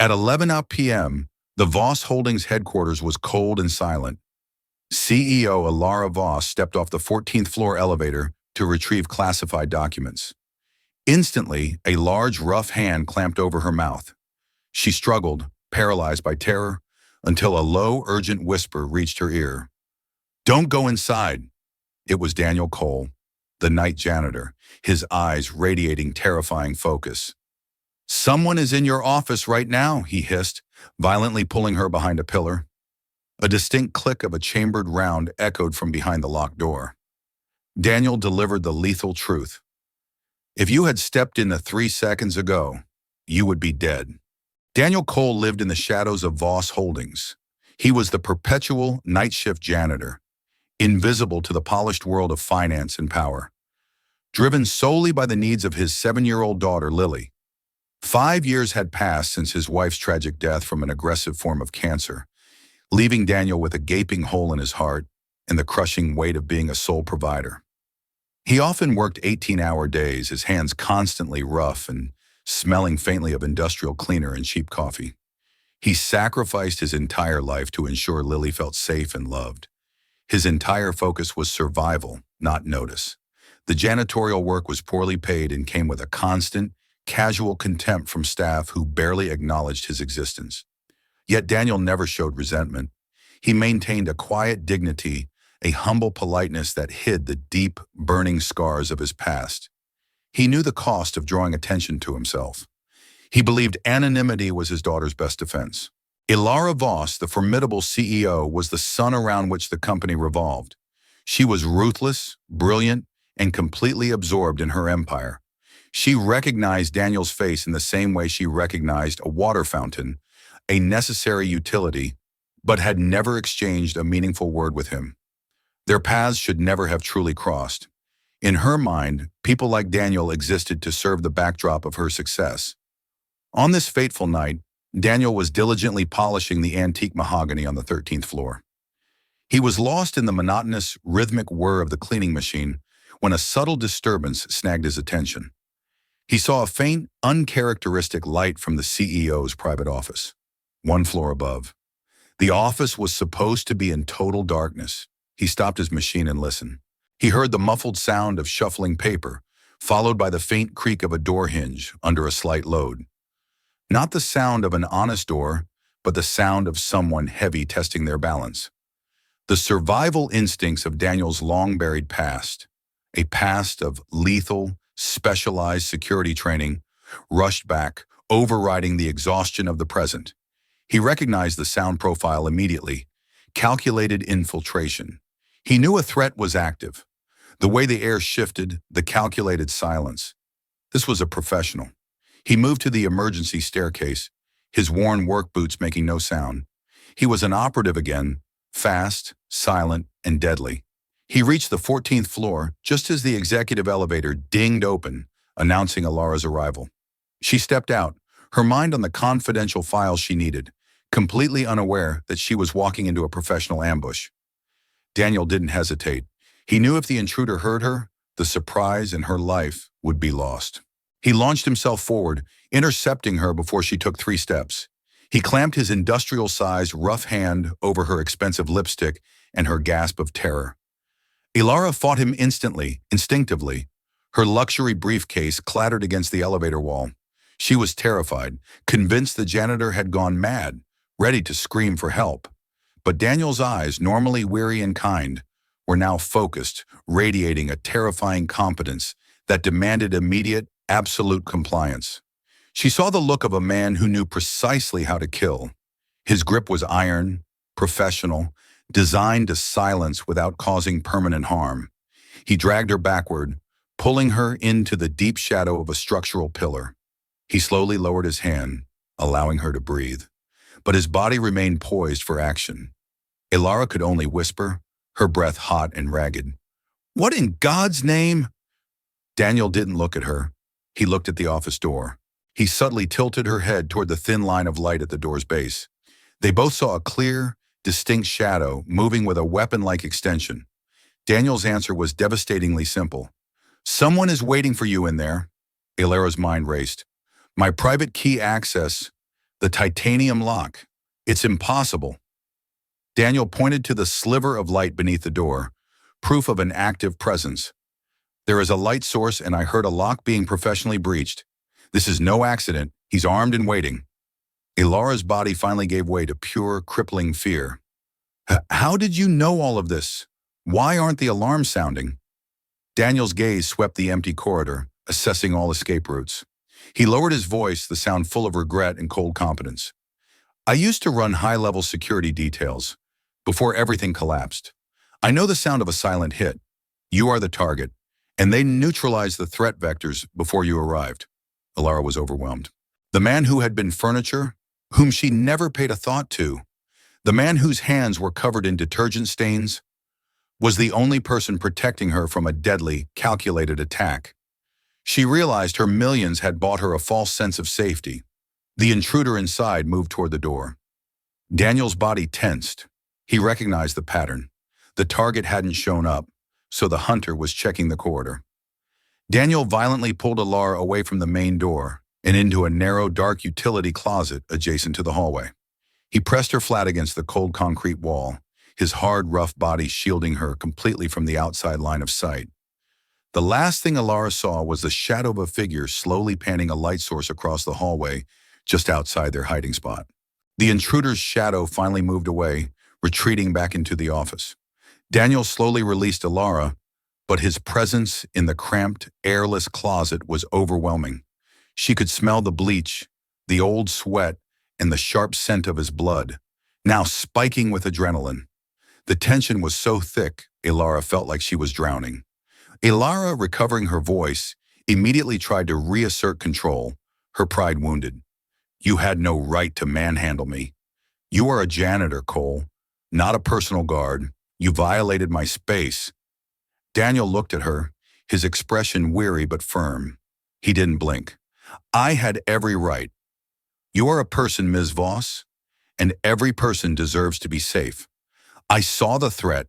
At 11 p.m., the Voss Holdings headquarters was cold and silent. CEO Ilara Voss stepped off the 14th floor elevator to retrieve classified documents. Instantly, a large, rough hand clamped over her mouth. She struggled, paralyzed by terror, until a low, urgent whisper reached her ear. "Don't go inside." It was Daniel Cole, the night janitor, his eyes radiating terrifying focus. "Someone is in your office right now," he hissed, violently pulling her behind a pillar. A distinct click of a chambered round echoed from behind the locked door. Daniel delivered the lethal truth. "If you had stepped in 3 seconds ago, you would be dead." Daniel Cole lived in the shadows of Voss Holdings. He was the perpetual night shift janitor, invisible to the polished world of finance and power, driven solely by the needs of his 7-year-old daughter, Lily. 5 years had passed since his wife's tragic death from an aggressive form of cancer, leaving Daniel with a gaping hole in his heart and the crushing weight of being a sole provider. He often worked 18-hour days, his hands constantly rough and smelling faintly of industrial cleaner and cheap coffee. He sacrificed his entire life to ensure Lily felt safe and loved. His entire focus was survival, not notice. The janitorial work was poorly paid and came with a constant, casual contempt from staff who barely acknowledged his existence. Yet Daniel never showed resentment. He maintained a quiet dignity, a humble politeness that hid the deep, burning scars of his past. He knew the cost of drawing attention to himself. He believed anonymity was his daughter's best defense. Ilara Voss, the formidable CEO, was the sun around which the company revolved. She was ruthless, brilliant, and completely absorbed in her empire. She recognized Daniel's face in the same way she recognized a water fountain, a necessary utility, but had never exchanged a meaningful word with him. Their paths should never have truly crossed. In her mind, people like Daniel existed to serve the backdrop of her success. On this fateful night, Daniel was diligently polishing the antique mahogany on the 13th floor. He was lost in the monotonous, rhythmic whir of the cleaning machine when a subtle disturbance snagged his attention. He saw a faint, uncharacteristic light from the CEO's private office, 1 floor above. The office was supposed to be in total darkness. He stopped his machine and listened. He heard the muffled sound of shuffling paper, followed by the faint creak of a door hinge under a slight load. Not the sound of an honest door, but the sound of someone heavy testing their balance. The survival instincts of Daniel's long-buried past, a past of lethal, specialized security training, rushed back, overriding the exhaustion of the present. He recognized the sound profile immediately, calculated infiltration. He knew a threat was active. The way the air shifted, the calculated silence. This was a professional. He moved to the emergency staircase, his worn work boots making no sound. He was an operative again, fast, silent, and deadly. He reached the 14th floor just as the executive elevator dinged open, announcing Ilara's arrival. She stepped out, her mind on the confidential files she needed, completely unaware that she was walking into a professional ambush. Daniel didn't hesitate. He knew if the intruder heard her, the surprise in her life would be lost. He launched himself forward, intercepting her before she took 3 steps. He clamped his industrial-sized, rough hand over her expensive lipstick and her gasp of terror. Ilara fought him instantly, instinctively. Her luxury briefcase clattered against the elevator wall. She was terrified, convinced the janitor had gone mad, ready to scream for help. But Daniel's eyes, normally weary and kind, were now focused, radiating a terrifying competence that demanded immediate, absolute compliance. She saw the look of a man who knew precisely how to kill. His grip was iron, professional, designed to silence without causing permanent harm. He dragged her backward, pulling her into the deep shadow of a structural pillar. He slowly lowered his hand, allowing her to breathe. But his body remained poised for action. Ilara could only whisper, her breath hot and ragged. "What in God's name?" Daniel didn't look at her. He looked at the office door. He subtly tilted her head toward the thin line of light at the door's base. They both saw a clear, distinct shadow moving with a weapon-like extension. Daniel's answer was devastatingly simple. "Someone is waiting for you in there." Ilara's mind raced. "My private key access." The titanium lock. It's impossible. Daniel pointed to the sliver of light beneath the door, proof of an active presence. There is a light source and I heard a lock being professionally breached. This is no accident. He's armed and waiting. Ilara's body finally gave way to pure, crippling fear. How did you know all of this? Why aren't the alarms sounding? Daniel's gaze swept the empty corridor, assessing all escape routes. He lowered his voice, the sound full of regret and cold competence. I used to run high-level security details before everything collapsed. I know the sound of a silent hit. You are the target, and they neutralized the threat vectors before you arrived. Ilara was overwhelmed. The man who had been furniture, whom she never paid a thought to, the man whose hands were covered in detergent stains, was the only person protecting her from a deadly, calculated attack. She realized her millions had bought her a false sense of safety. The intruder inside moved toward the door. Daniel's body tensed. He recognized the pattern. The target hadn't shown up, so the hunter was checking the corridor. Daniel violently pulled Ilara away from the main door and into a narrow, dark utility closet adjacent to the hallway. He pressed her flat against the cold concrete wall, his hard, rough body shielding her completely from the outside line of sight. The last thing Ilara saw was the shadow of a figure slowly panning a light source across the hallway just outside their hiding spot. The intruder's shadow finally moved away, retreating back into the office. Daniel slowly released Ilara, but his presence in the cramped, airless closet was overwhelming. She could smell the bleach, the old sweat, and the sharp scent of his blood, now spiking with adrenaline. The tension was so thick, Ilara felt like she was drowning. Ilara, recovering her voice, immediately tried to reassert control, her pride wounded. You had no right to manhandle me. You are a janitor, Cole, not a personal guard. You violated my space. Daniel looked at her, his expression weary but firm. He didn't blink. I had every right. You are a person, Ms. Voss, and every person deserves to be safe. I saw the threat.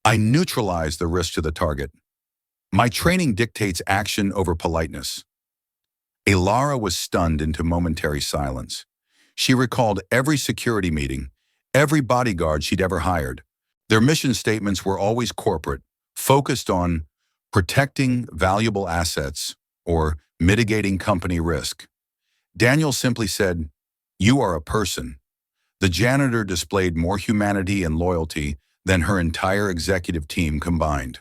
I neutralized the risk to the target. My training dictates action over politeness. Ilara was stunned into momentary silence. She recalled every security meeting, every bodyguard she'd ever hired. Their mission statements were always corporate, focused on protecting valuable assets or mitigating company risk. Daniel simply said, "You are a person." The janitor displayed more humanity and loyalty than her entire executive team combined.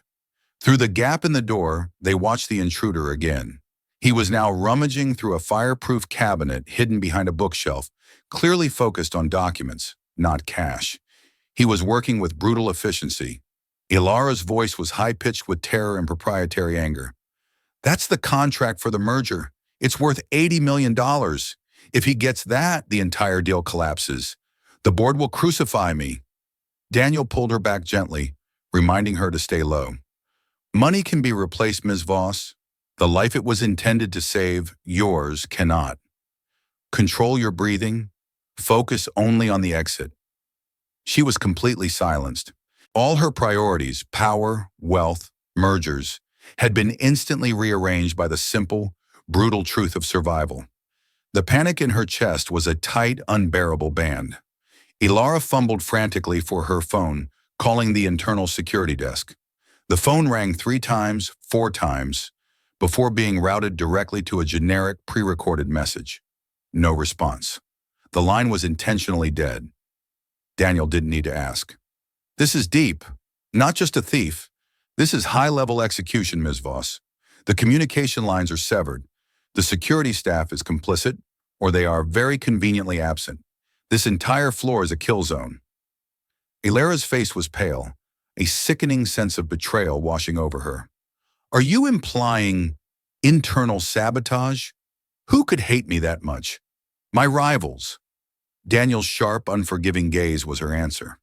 Through the gap in the door, they watched the intruder again. He was now rummaging through a fireproof cabinet hidden behind a bookshelf, clearly focused on documents, not cash. He was working with brutal efficiency. Ilara's voice was high-pitched with terror and proprietary anger. That's the contract for the merger. It's worth $80 million. If he gets that, the entire deal collapses. The board will crucify me. Daniel pulled her back gently, reminding her to stay low. Money can be replaced, Ms. Voss. The life it was intended to save, yours cannot. Control your breathing. Focus only on the exit. She was completely silenced. All her priorities, power, wealth, mergers, had been instantly rearranged by the simple, brutal truth of survival. The panic in her chest was a tight, unbearable band. Ilara fumbled frantically for her phone, calling the internal security desk. The phone rang 3 times, 4 times, before being routed directly to a generic, pre-recorded message. No response. The line was intentionally dead. Daniel didn't need to ask. This is deep. Not just a thief. This is high-level execution, Ms. Voss. The communication lines are severed. The security staff is complicit, or they are very conveniently absent. This entire floor is a kill zone. Ilara's face was pale, a sickening sense of betrayal washing over her. Are you implying internal sabotage? Who could hate me that much? My rivals. Daniel's sharp, unforgiving gaze was her answer.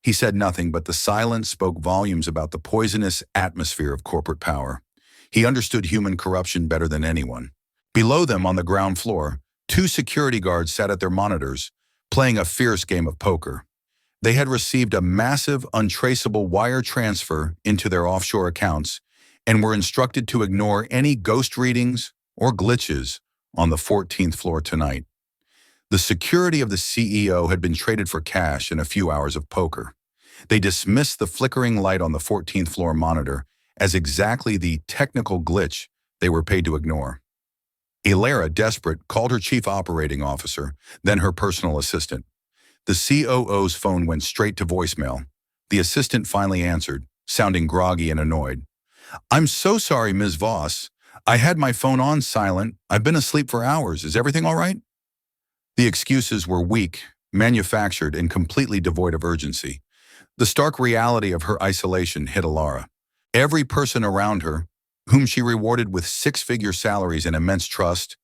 He said nothing, but the silence spoke volumes about the poisonous atmosphere of corporate power. He understood human corruption better than anyone. Below them on the ground floor, 2 security guards sat at their monitors, playing a fierce game of poker. They had received a massive, untraceable wire transfer into their offshore accounts and were instructed to ignore any ghost readings or glitches on the 14th floor tonight. The security of the CEO had been traded for cash and a few hours of poker. They dismissed the flickering light on the 14th floor monitor as exactly the technical glitch they were paid to ignore. Ilara, desperate, called her chief operating officer, then her personal assistant. The COO's phone went straight to voicemail. The assistant finally answered, sounding groggy and annoyed. "I'm so sorry, Ms. Voss. I had my phone on silent. I've been asleep for hours. Is everything all right?" The excuses were weak, manufactured, and completely devoid of urgency. The stark reality of her isolation hit Ilara. Every person around her, whom she rewarded with six-figure salaries and immense trust,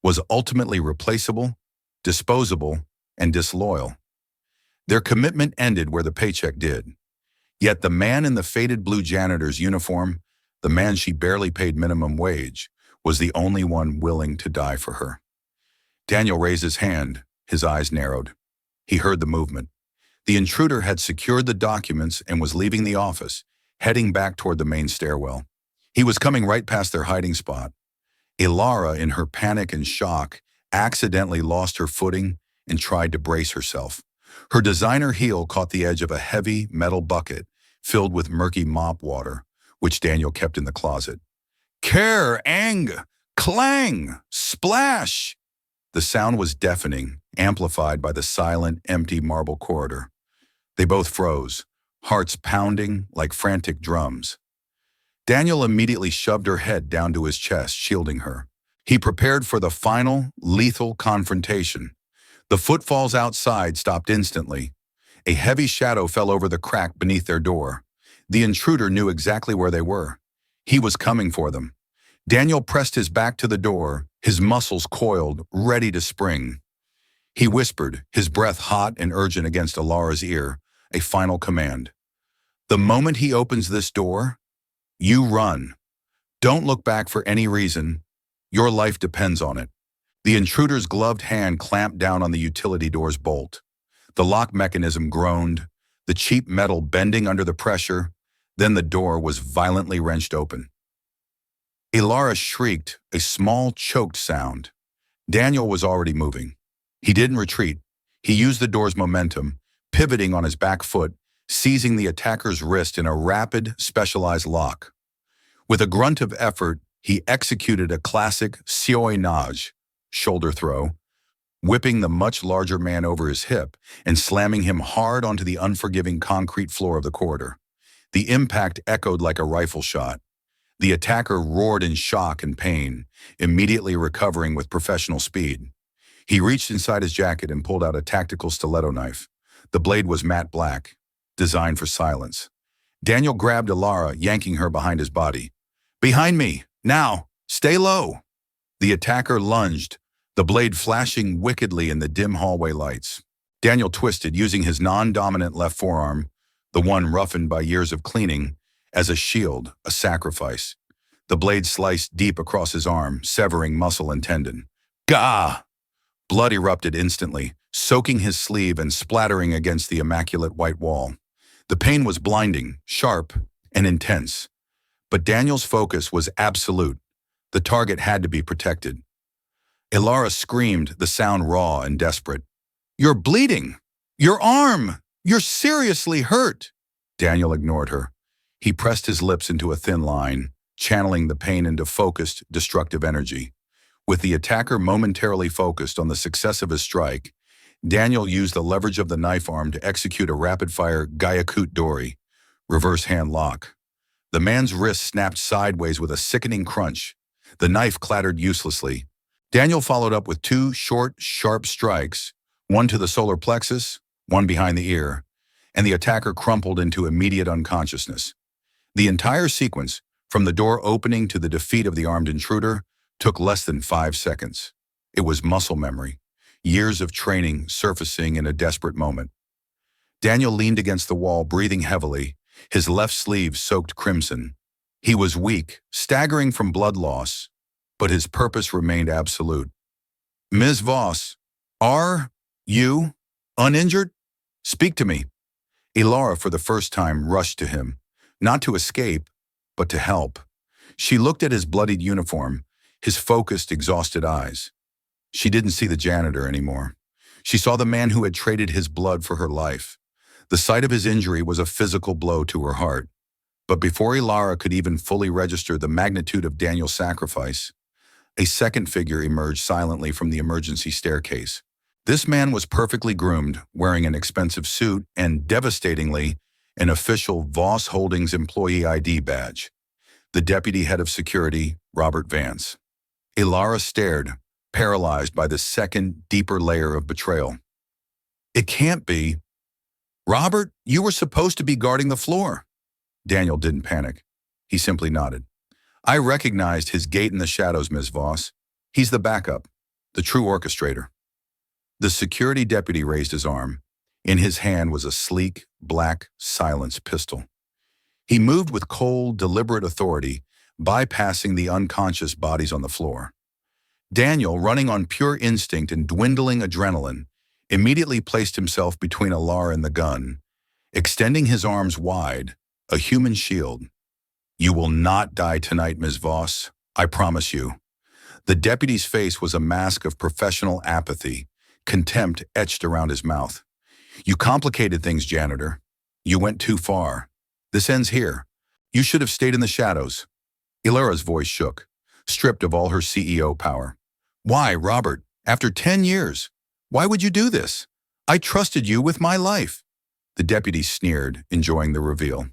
was ultimately replaceable, disposable, and disloyal. Their commitment ended where the paycheck did. Yet the man in the faded blue janitor's uniform, the man she barely paid minimum wage, was the only one willing to die for her. Daniel raised his hand, his eyes narrowed. He heard the movement. The intruder had secured the documents and was leaving the office, heading back toward the main stairwell. He was coming right past their hiding spot. Ilara, in her panic and shock, accidentally lost her footing and tried to brace herself. Her designer heel caught the edge of a heavy metal bucket filled with murky mop water, which Daniel kept in the closet. Care, ang, clang, splash! The sound was deafening, amplified by the silent, empty marble corridor. They both froze, hearts pounding like frantic drums. Daniel immediately shoved her head down to his chest, shielding her. He prepared for the final, lethal confrontation. The footfalls outside stopped instantly. A heavy shadow fell over the crack beneath their door. The intruder knew exactly where they were. He was coming for them. Daniel pressed his back to the door, his muscles coiled, ready to spring. He whispered, his breath hot and urgent against Ilara's ear, a final command. "The moment he opens this door, you run. Don't look back for any reason. Your life depends on it." The intruder's gloved hand clamped down on the utility door's bolt. The lock mechanism groaned, the cheap metal bending under the pressure. Then the door was violently wrenched open. Ilara shrieked, a small, choked sound. Daniel was already moving. He didn't retreat. He used the door's momentum, pivoting on his back foot, seizing the attacker's wrist in a rapid, specialized lock. With a grunt of effort, he executed a classic sioi nage, shoulder throw, whipping the much larger man over his hip and slamming him hard onto the unforgiving concrete floor of the corridor. The impact echoed like a rifle shot. The attacker roared in shock and pain, immediately recovering with professional speed. He reached inside his jacket and pulled out a tactical stiletto knife. The blade was matte black, designed for silence. Daniel grabbed Ilara, yanking her behind his body. "Behind me! Now! Stay low!" The attacker lunged, the blade flashing wickedly in the dim hallway lights. Daniel twisted, using his non-dominant left forearm, the one roughened by years of cleaning, as a shield, a sacrifice. The blade sliced deep across his arm, severing muscle and tendon. Gah! Blood erupted instantly, soaking his sleeve and splattering against the immaculate white wall. The pain was blinding, sharp, and intense. But Daniel's focus was absolute. The target had to be protected. Ilara screamed, the sound raw and desperate. "You're bleeding! Your arm! You're seriously hurt!" Daniel ignored her. He pressed his lips into a thin line, channeling the pain into focused, destructive energy. With the attacker momentarily focused on the success of his strike, Daniel used the leverage of the knife arm to execute a rapid-fire Gyakut Dori, reverse hand lock. The man's wrist snapped sideways with a sickening crunch. The knife clattered uselessly. Daniel followed up with two short, sharp strikes, one to the solar plexus, one behind the ear, and the attacker crumpled into immediate unconsciousness. The entire sequence, from the door opening to the defeat of the armed intruder, took less than 5 seconds. It was muscle memory, years of training surfacing in a desperate moment. Daniel leaned against the wall, breathing heavily, his left sleeve soaked crimson. He was weak, staggering from blood loss, but his purpose remained absolute. "Ms. Voss, are you uninjured? Speak to me." Ilara, for the first time, rushed to him, not to escape, but to help. She looked at his bloodied uniform, his focused, exhausted eyes. She didn't see the janitor anymore. She saw the man who had traded his blood for her life. The sight of his injury was a physical blow to her heart. But before Ilara could even fully register the magnitude of Daniel's sacrifice, a second figure emerged silently from the emergency staircase. This man was perfectly groomed, wearing an expensive suit and, devastatingly, an official Voss Holdings employee ID badge. The deputy head of security, Robert Vance. Ilara stared, paralyzed by the second, deeper layer of betrayal. It can't be. Robert, you were supposed to be guarding the floor. Daniel didn't panic. He simply nodded. I recognized his gait in the shadows, Ms. Voss. He's the backup, the true orchestrator. The security deputy raised his arm. In his hand was a sleek, black, silenced pistol. He moved with cold, deliberate authority, bypassing the unconscious bodies on the floor. Daniel, running on pure instinct and dwindling adrenaline, immediately placed himself between Ilara and the gun, extending his arms wide, a human shield. You will not die tonight, Ms. Voss. I promise you. The deputy's face was a mask of professional apathy, contempt etched around his mouth. You complicated things, Janitor. You went too far. This ends here. You should have stayed in the shadows. Ilara's voice shook, stripped of all her CEO power. Why, Robert? After 10 years? Why would you do this? I trusted you with my life. The deputy sneered, enjoying the reveal.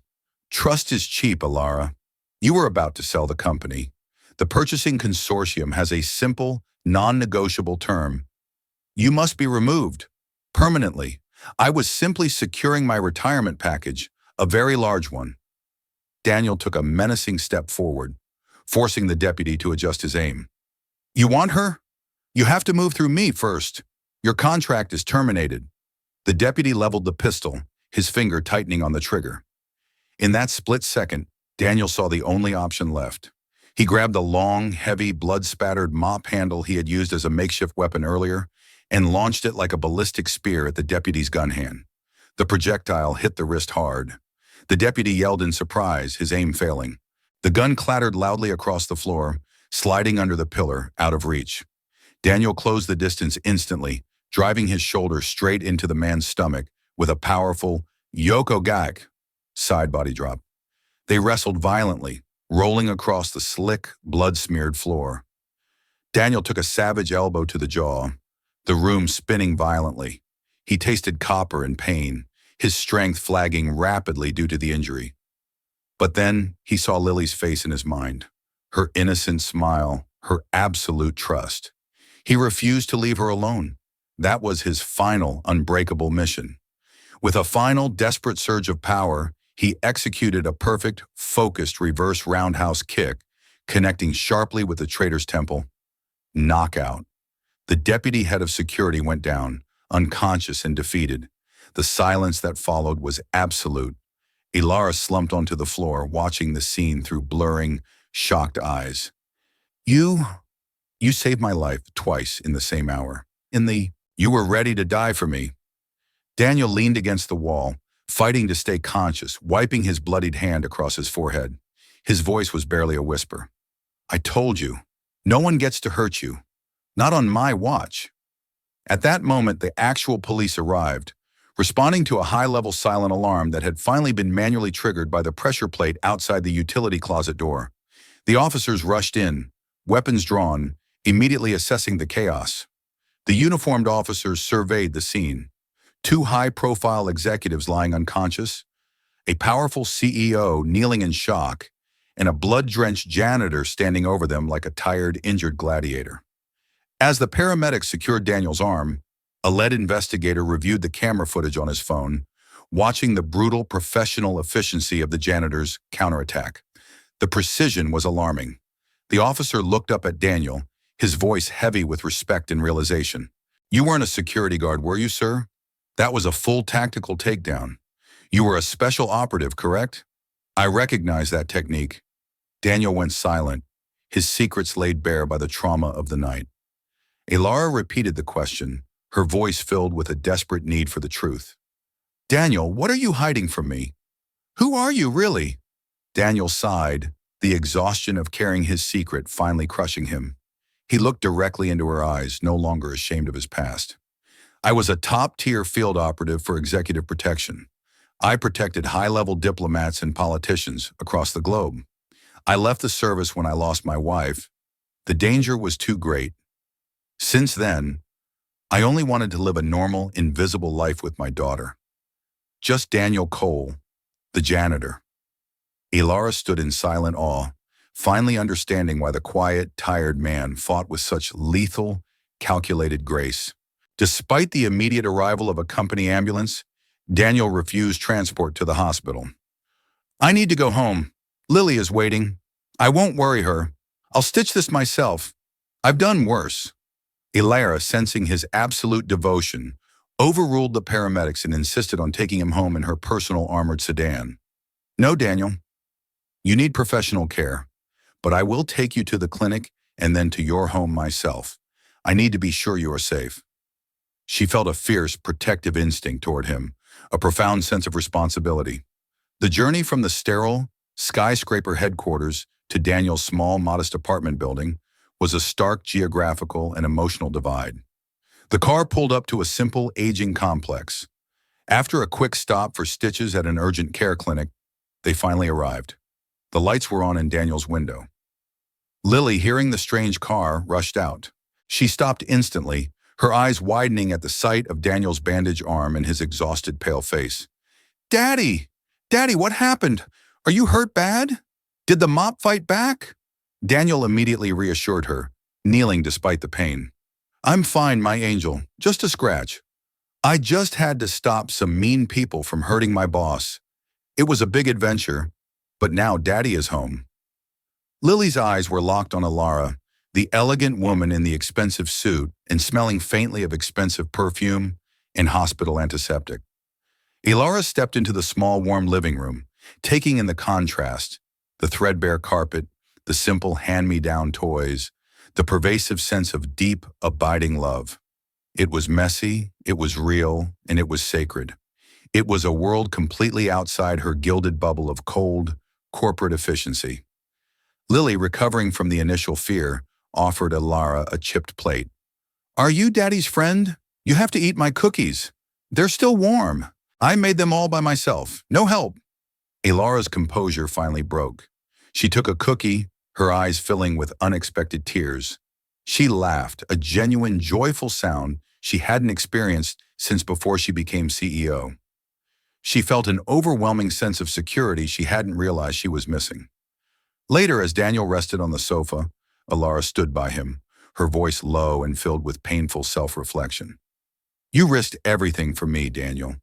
Trust is cheap, Ilara. You were about to sell the company. The purchasing consortium has a simple, non-negotiable term. You must be removed. Permanently. I was simply securing my retirement package, a very large one. Daniel took a menacing step forward, forcing the deputy to adjust his aim. You want her? You have to move through me first. Your contract is terminated. The deputy leveled the pistol, his finger tightening on the trigger. In that split second, Daniel saw the only option left. He grabbed the long, heavy, blood-spattered mop handle he had used as a makeshift weapon earlier and launched it like a ballistic spear at the deputy's gun hand. The projectile hit the wrist hard. The deputy yelled in surprise, his aim failing. The gun clattered loudly across the floor, sliding under the pillar, out of reach. Daniel closed the distance instantly, driving his shoulder straight into the man's stomach with a powerful Yoko Gak side body drop. They wrestled violently, rolling across the slick, blood-smeared floor. Daniel took a savage elbow to the jaw, the room spinning violently. He tasted copper and pain, his strength flagging rapidly due to the injury. But then he saw Lily's face in his mind, her innocent smile, her absolute trust. He refused to leave her alone. That was his final, unbreakable mission. With a final, desperate surge of power, he executed a perfect, focused reverse roundhouse kick, connecting sharply with the traitor's temple. Knockout. The deputy head of security went down, unconscious and defeated. The silence that followed was absolute. Ilara slumped onto the floor, watching the scene through blurring, shocked eyes. You saved my life twice in the same hour. You were ready to die for me. Daniel leaned against the wall, fighting to stay conscious, wiping his bloodied hand across his forehead. His voice was barely a whisper. I told you, no one gets to hurt you. Not on my watch. At that moment, the actual police arrived, responding to a high-level silent alarm that had finally been manually triggered by the pressure plate outside the utility closet door. The officers rushed in, weapons drawn, immediately assessing the chaos. The uniformed officers surveyed the scene. 2 high-profile executives lying unconscious, a powerful CEO kneeling in shock, and a blood-drenched janitor standing over them like a tired, injured gladiator. As the paramedics secured Daniel's arm, a lead investigator reviewed the camera footage on his phone, watching the brutal professional efficiency of the janitor's counterattack. The precision was alarming. The officer looked up at Daniel, his voice heavy with respect and realization. You weren't a security guard, were you, sir? That was a full tactical takedown. You were a special operative, correct? I recognize that technique. Daniel went silent, his secrets laid bare by the trauma of the night. Ilara repeated the question, her voice filled with a desperate need for the truth. Daniel, what are you hiding from me? Who are you, really? Daniel sighed, the exhaustion of carrying his secret finally crushing him. He looked directly into her eyes, no longer ashamed of his past. I was a top-tier field operative for executive protection. I protected high-level diplomats and politicians across the globe. I left the service when I lost my wife. The danger was too great. Since then, I only wanted to live a normal, invisible life with my daughter. Just Daniel Cole, the janitor. Ilara stood in silent awe, finally understanding why the quiet, tired man fought with such lethal, calculated grace. Despite the immediate arrival of a company ambulance, Daniel refused transport to the hospital. "I need to go home. Lily is waiting. I won't worry her. I'll stitch this myself. I've done worse." Ilara, sensing his absolute devotion, overruled the paramedics and insisted on taking him home in her personal armored sedan. "No, Daniel. You need professional care, but I will take you to the clinic and then to your home myself. I need to be sure you are safe." She felt a fierce, protective instinct toward him, a profound sense of responsibility. The journey from the sterile, skyscraper headquarters to Daniel's small, modest apartment building was a stark geographical and emotional divide. The car pulled up to a simple, aging complex. After a quick stop for stitches at an urgent care clinic, they finally arrived. The lights were on in Daniel's window. Lily, hearing the strange car, rushed out. She stopped instantly, her eyes widening at the sight of Daniel's bandaged arm and his exhausted, pale face. "Daddy! Daddy, what happened? Are you hurt bad? Did the mop fight back?" Daniel immediately reassured her, kneeling despite the pain. "I'm fine, my angel. Just a scratch. I just had to stop some mean people from hurting my boss. It was a big adventure, but now Daddy is home." Lily's eyes were locked on Ilara, the elegant woman in the expensive suit and smelling faintly of expensive perfume and hospital antiseptic. Ilara stepped into the small, warm living room, taking in the contrast, the threadbare carpet, the simple hand-me-down toys, the pervasive sense of deep, abiding love. It was messy, it was real, and it was sacred. It was a world completely outside her gilded bubble of cold, corporate efficiency. Lily, recovering from the initial fear, offered Ilara a chipped plate. "Are you Daddy's friend? You have to eat my cookies. They're still warm. I made them all by myself. No help." Ilara's composure finally broke. She took a cookie, her eyes filling with unexpected tears. She laughed, a genuine, joyful sound she hadn't experienced since before she became CEO. She felt an overwhelming sense of security she hadn't realized she was missing. Later, as Daniel rested on the sofa, Ilara stood by him, her voice low and filled with painful self-reflection. "You risked everything for me, Daniel.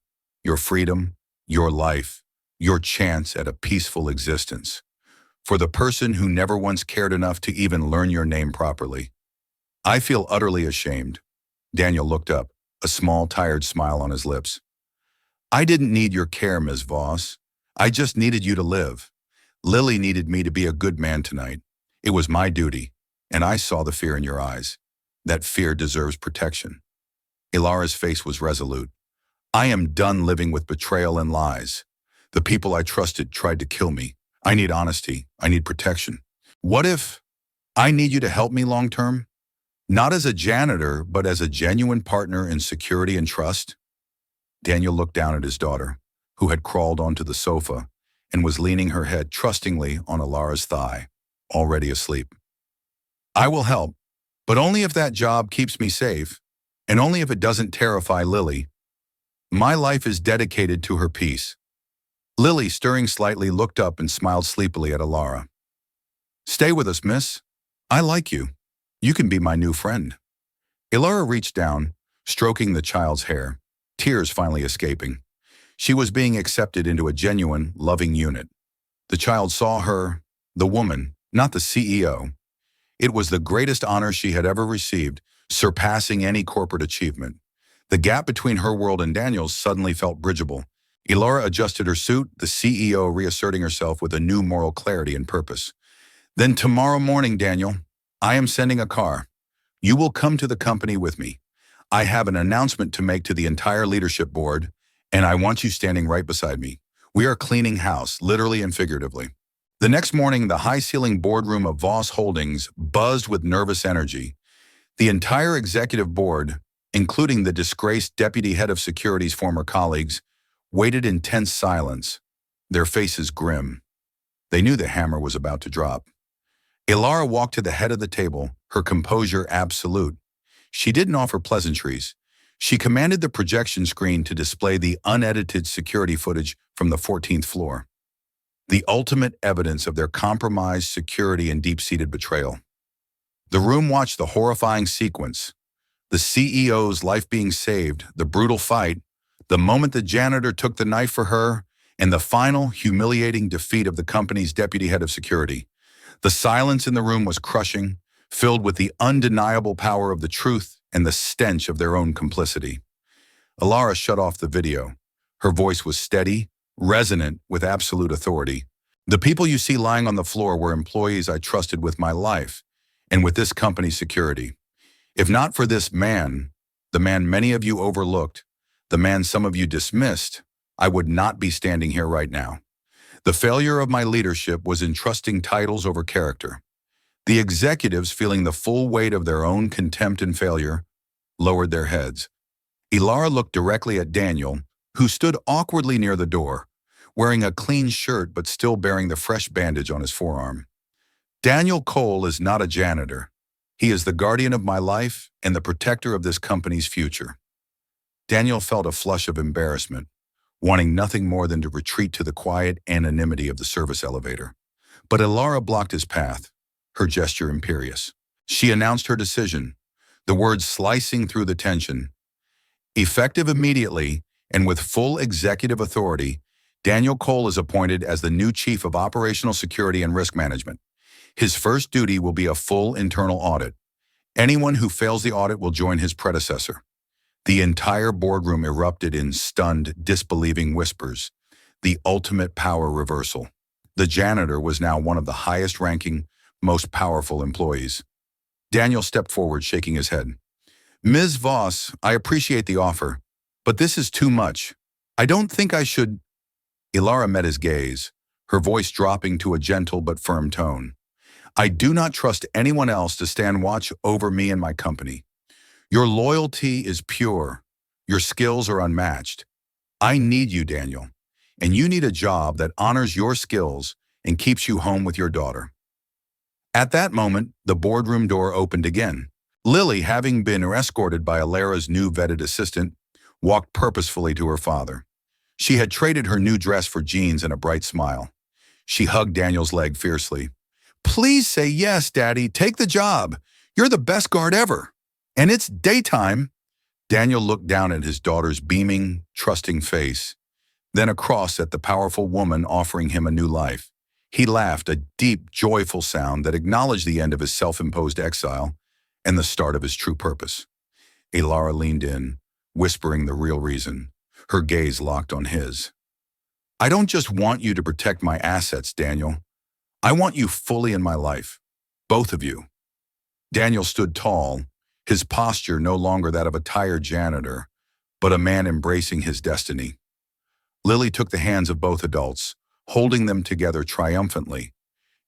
Your freedom, your life, your chance at a peaceful existence. For the person who never once cared enough to even learn your name properly. I feel utterly ashamed." Daniel looked up, a small, tired smile on his lips. "I didn't need your care, Ms. Voss. I just needed you to live. Lily needed me to be a good man tonight. It was my duty, and I saw the fear in your eyes. That fear deserves protection." Ilara's face was resolute. "I am done living with betrayal and lies. The people I trusted tried to kill me. I need honesty. I need protection. What if I need you to help me long-term? Not as a janitor, but as a genuine partner in security and trust?" Daniel looked down at his daughter, who had crawled onto the sofa and was leaning her head trustingly on Ilara's thigh, already asleep. "I will help, but only if that job keeps me safe, and only if it doesn't terrify Lily. My life is dedicated to her peace." Lily, stirring slightly, looked up and smiled sleepily at Ilara. "Stay with us, miss. I like you. You can be my new friend." Ilara reached down, stroking the child's hair, tears finally escaping. She was being accepted into a genuine, loving unit. The child saw her, the woman, not the CEO. It was the greatest honor she had ever received, surpassing any corporate achievement. The gap between her world and Daniel's suddenly felt bridgeable. Ilara adjusted her suit, the CEO reasserting herself with a new moral clarity and purpose. "Then tomorrow morning, Daniel, I am sending a car. You will come to the company with me. I have an announcement to make to the entire leadership board, and I want you standing right beside me. We are cleaning house, literally and figuratively." The next morning, the high-ceiling boardroom of Voss Holdings buzzed with nervous energy. The entire executive board, including the disgraced deputy head of security's former colleagues, waited in tense silence, their faces grim. They knew the hammer was about to drop. Ilara walked to the head of the table, her composure absolute. She didn't offer pleasantries. She commanded the projection screen to display the unedited security footage from the 14th floor, the ultimate evidence of their compromised security and deep-seated betrayal. The room watched the horrifying sequence, the CEO's life being saved, the brutal fight, the moment the janitor took the knife for her, and the final humiliating defeat of the company's deputy head of security. The silence in the room was crushing, filled with the undeniable power of the truth and the stench of their own complicity. Ilara shut off the video. Her voice was steady, resonant with absolute authority. The people you see lying on the floor were employees I trusted with my life and with this company's security. If not for this man, the man many of you overlooked, the man some of you dismissed, I would not be standing here right now. The failure of my leadership was in trusting titles over character. The executives, feeling the full weight of their own contempt and failure, lowered their heads. Ilara looked directly at Daniel, who stood awkwardly near the door, wearing a clean shirt but still bearing the fresh bandage on his forearm. Daniel Cole is not a janitor. He is the guardian of my life and the protector of this company's future. Daniel felt a flush of embarrassment, wanting nothing more than to retreat to the quiet anonymity of the service elevator. But Ilara blocked his path, her gesture imperious. She announced her decision, the words slicing through the tension. Effective immediately and with full executive authority, Daniel Cole is appointed as the new Chief of Operational Security and Risk Management. His first duty will be a full internal audit. Anyone who fails the audit will join his predecessor. The entire boardroom erupted in stunned, disbelieving whispers. The ultimate power reversal. The janitor was now one of the highest-ranking, most powerful employees. Daniel stepped forward, shaking his head. Ms. Voss, I appreciate the offer, but this is too much. I don't think I should. Ilara met his gaze, her voice dropping to a gentle but firm tone. I do not trust anyone else to stand watch over me and my company. Your loyalty is pure. Your skills are unmatched. I need you, Daniel, and you need a job that honors your skills and keeps you home with your daughter. At that moment, the boardroom door opened again. Lily, having been escorted by Ilara's new vetted assistant, walked purposefully to her father. She had traded her new dress for jeans and a bright smile. She hugged Daniel's leg fiercely. Please say yes, Daddy. Take the job. You're the best guard ever. And it's daytime. Daniel looked down at his daughter's beaming, trusting face, then across at the powerful woman offering him a new life. He laughed, a deep, joyful sound that acknowledged the end of his self-imposed exile and the start of his true purpose. Ilara leaned in, whispering the real reason, her gaze locked on his. I don't just want you to protect my assets, Daniel. I want you fully in my life, both of you. Daniel stood tall, his posture no longer that of a tired janitor, but a man embracing his destiny. Lily took the hands of both adults, holding them together triumphantly.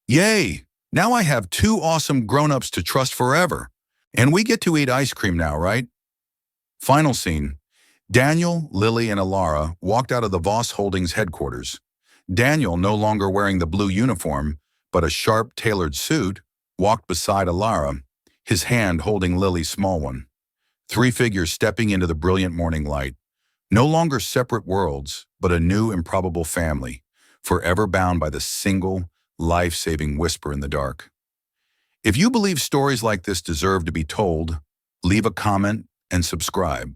Yay! Now I have two awesome grown-ups to trust forever. And we get to eat ice cream now, right? Final scene. Daniel, Lily, and Ilara walked out of the Voss Holdings headquarters. Daniel, no longer wearing the blue uniform, but a sharp, tailored suit, walked beside Ilara, his hand holding Lily's small one. Three figures stepping into the brilliant morning light. No longer separate worlds, but a new, improbable family, forever bound by the single, life-saving whisper in the dark. If you believe stories like this deserve to be told, leave a comment and subscribe.